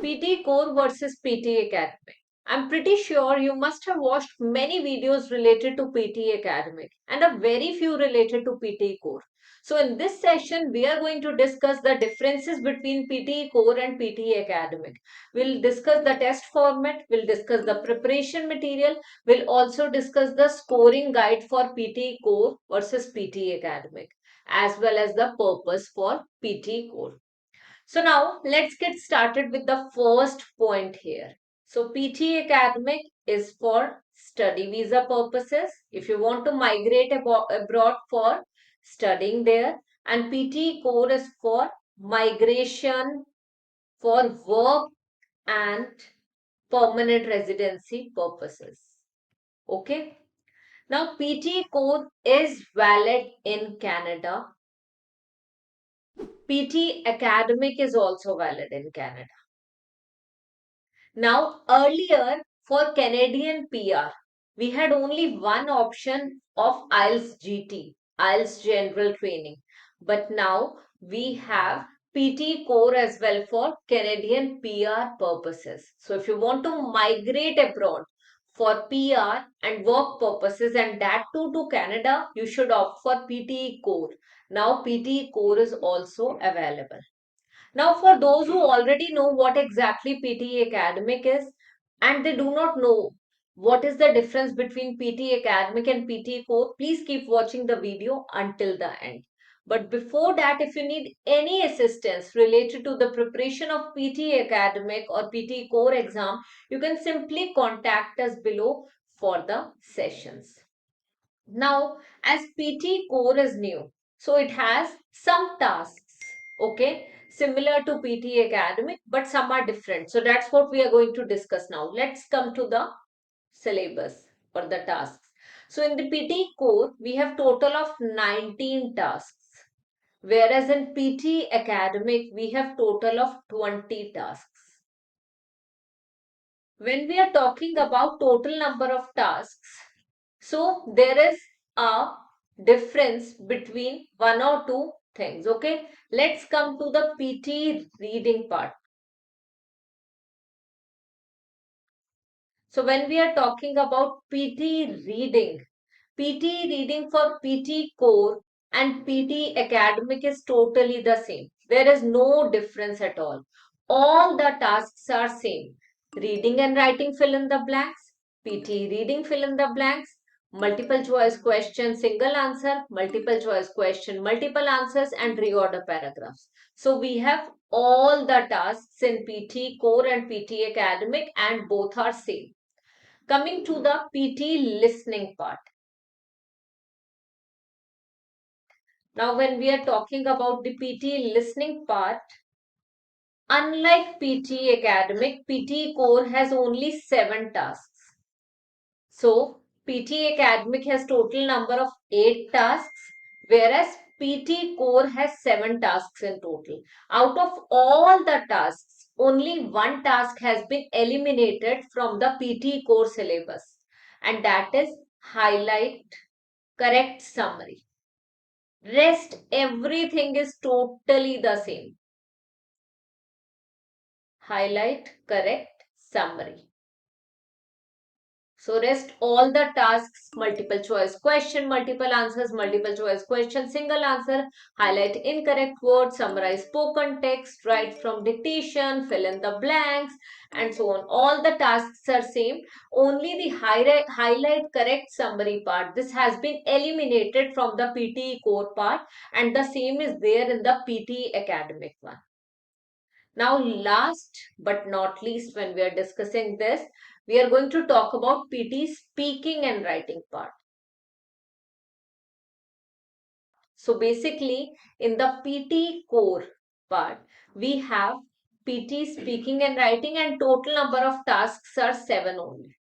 PTE Core versus PTE Academic. I'm pretty sure you must have watched many videos related to PTE Academic and a very few related to PTE Core. So in this session, we are going to discuss the differences between PTE Core and PTE Academic. We'll discuss the test format, we'll discuss the preparation material, we'll also discuss the scoring guide for PTE Core versus PTE Academic, as well as the purpose for PTE Core. So now let's get started with the first point here. So PTE Academic is for study visa purposes. If you want to migrate abroad for studying there, and PTE Core is for migration for work and permanent residency purposes. Okay. Now PTE Core is valid in Canada. PTE Academic is also valid in Canada. Now, earlier for Canadian PR, we had only one option of IELTS GT, IELTS General Training. But now we have PT Core as well for Canadian PR purposes. So if you want to migrate abroad for PR and work purposes and that too to Canada, you should opt for PTE Core. Now PTE Core is also available. Now, for those who already know what exactly PTE Academic is and they do not know what is the difference between PTE Academic and PTE Core, please keep watching the video until the end. But before that, if you need any assistance related to the preparation of PTE Academic or PTE Core exam, you can simply contact us below for the sessions. Now, as PT Core is new, so it has some tasks, okay, similar to PT Academic, but some are different. So that's what we are going to discuss now. Let's come to the syllabus or the tasks. So in the PT Core, we have total of 19 tasks, whereas in PT Academic, we have total of 20 tasks. When we are talking about total number of tasks, so there is a difference between one or two things. Okay, let's come to the PT reading part. So when we are talking about PT reading for PT core and PT academic is totally the same. There is no difference at all. All the tasks are same. Reading and writing fill in the blanks, PT reading fill in the blanks, multiple choice question, single answer, multiple choice question, multiple answers and reorder paragraphs. So we have all the tasks in PT core and PT academic and both are same. Coming to the PT listening part. Now, when we are talking about the PT listening part, unlike PT academic, PT core has only 7 tasks. So, PT academic has total number of 8 tasks, whereas PT core has 7 tasks in total. Out of all the tasks, only one task has been eliminated from the PT core syllabus, and that is highlight correct summary. Rest everything is totally the same. Highlight, correct, summary. So rest all the tasks, multiple choice question, multiple answers, multiple choice question, single answer, highlight incorrect words, summarize spoken text, write from dictation, fill in the blanks, and so on. All the tasks are same. Only the highlight correct summary part. This has been eliminated from the PTE core part and the same is there in the PTE academic one. Now, last but not least, when we are discussing this, we are going to talk about PT speaking and writing part. So basically, in the PT core part, we have PT speaking and writing and total number of tasks are 7 only.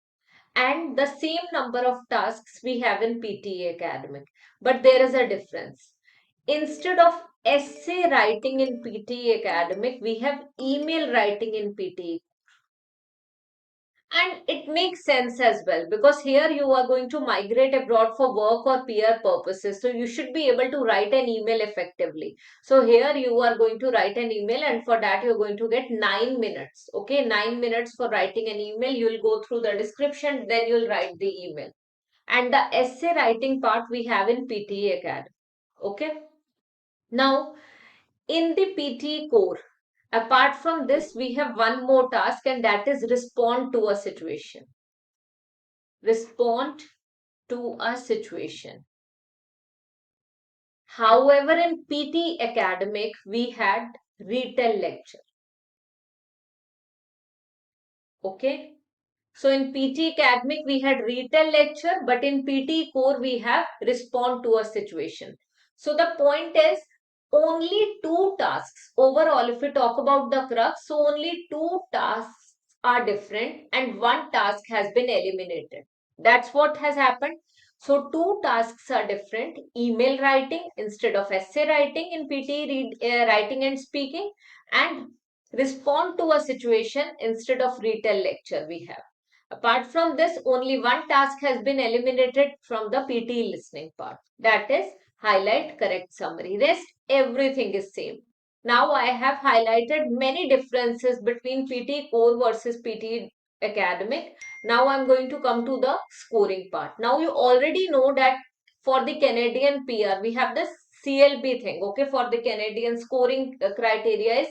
And the same number of tasks we have in PTE academic. But there is a difference. Instead of essay writing in PTE academic, we have email writing in PTE. And it makes sense as well, because here you are going to migrate abroad for work or peer purposes. So you should be able to write an email effectively. So here you are going to write an email, and for that you're going to get 9 minutes. Okay, 9 minutes for writing an email. You'll go through the description, then you'll write the email. And the essay writing part we have in PTE Academy. Okay. Now, in the PTE core, apart from this, we have one more task, and that is respond to a situation. Respond to a situation. However, in PT Academic, we had retell lecture. Okay. So in PT Academic, we had retell lecture, but in PT Core, we have respond to a situation. So the point is only two tasks. Overall, if we talk about the crux, so only two tasks are different and one task has been eliminated. That's what has happened. So two tasks are different. Email writing instead of essay writing in PT writing and speaking, and respond to a situation instead of retell lecture we have. Apart from this, only one task has been eliminated from the PT listening part. That is highlight correct summary. Rest everything is same. Now I have highlighted many differences between PT core versus PT academic. Now I'm going to come to the scoring part. Now you already know that for the Canadian PR we have this CLB thing. Okay, for the Canadian scoring criteria is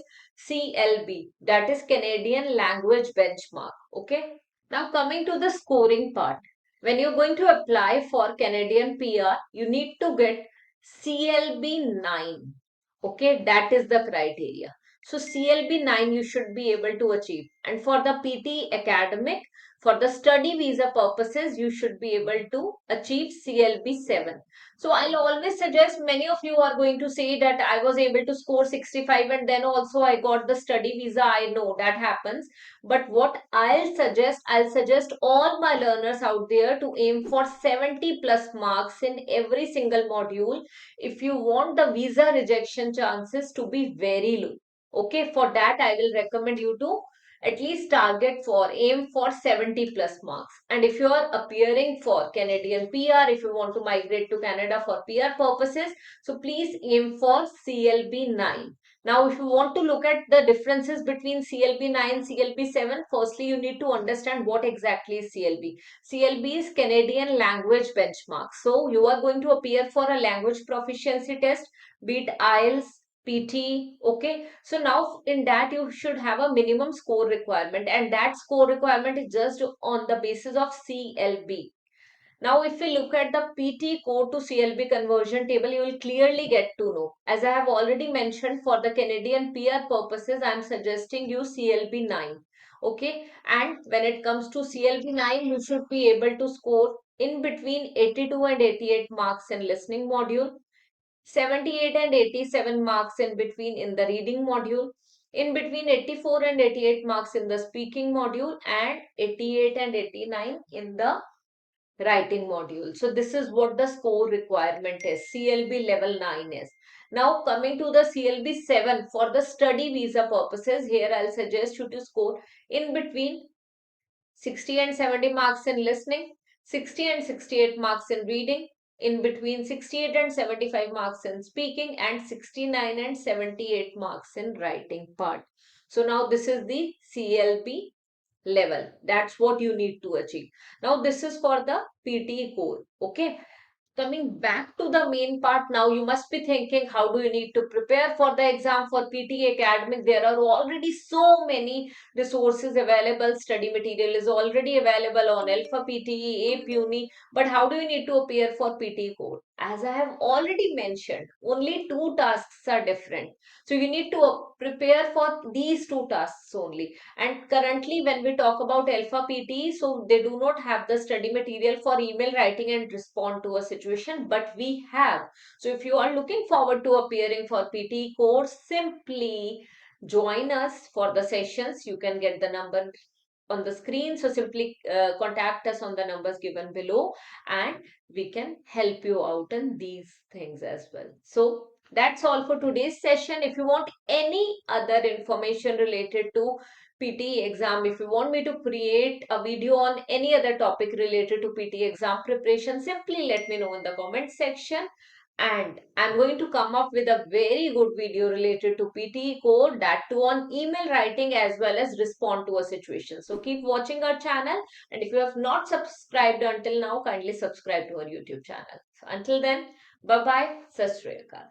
CLB, that is Canadian Language Benchmark. Okay. Now coming to the scoring part. When you're going to apply for Canadian PR, you need to get CLB 9. Okay, that is the criteria. So CLB 9 you should be able to achieve. And for the PT academic, for the study visa purposes, you should be able to achieve CLB 7. So I'll always suggest, many of you are going to say that I was able to score 65 and then also I got the study visa. I know that happens. But what I'll suggest all my learners out there to aim for 70 plus marks in every single module if you want the visa rejection chances to be very low. Okay, for that I will recommend you to at least target for aim for 70 plus marks. And if you are appearing for Canadian PR, if you want to migrate to Canada for PR purposes, so please aim for CLB 9. Now, if you want to look at the differences between CLB 9, CLB 7, firstly, you need to understand what exactly is CLB. CLB is Canadian Language Benchmark. So, you are going to appear for a language proficiency test, be it IELTS, PT, okay. So now in that you should have a minimum score requirement, and that score requirement is just on the basis of CLB. Now, if we look at the PT code to CLB conversion table, you will clearly get to know. As I have already mentioned, for the Canadian PR purposes, I am suggesting you CLB 9. Okay. And when it comes to CLB 9, you should be able to score in between 82 and 88 marks in listening module, 78 and 87 marks in between in the reading module, in between 84 and 88 marks in the speaking module, and 88 and 89 in the writing module. So this is what the score requirement is. CLB level 9 is. Now coming to the CLB 7 for the study visa purposes, here I'll suggest you to score in between 60 and 70 marks in listening, 60 and 68 marks in reading, in between 68 and 75 marks in speaking, and 69 and 78 marks in writing part. So now this is the CLB level. That's what you need to achieve. Now this is for the PTE core. Okay. Coming back to the main part, now you must be thinking, how do you need to prepare for the exam for PTE Academic? There are already so many resources available. Study material is already available on Alpha PTE, APE Uni. But how do you need to appear for PTE core? As I have already mentioned, only two tasks are different. So you need to prepare for these two tasks only. And currently, when we talk about Alpha PT, so they do not have the study material for email writing and respond to a situation, but we have. So if you are looking forward to appearing for PT course, simply join us for the sessions. You can get the number on the screen. So simply contact us on the numbers given below, and we can help you out in these things as well. So That's all for today's session. If you want any other information related to PTE exam, if you want me to create a video on any other topic related to PTE exam preparation, simply let me know in the comment section. And I'm going to come up with a very good video related to PTE core, that too on email writing as well as respond to a situation. So keep watching our channel. And if you have not subscribed until now, kindly subscribe to our YouTube channel. So until then, bye-bye. Sat Sri Akal.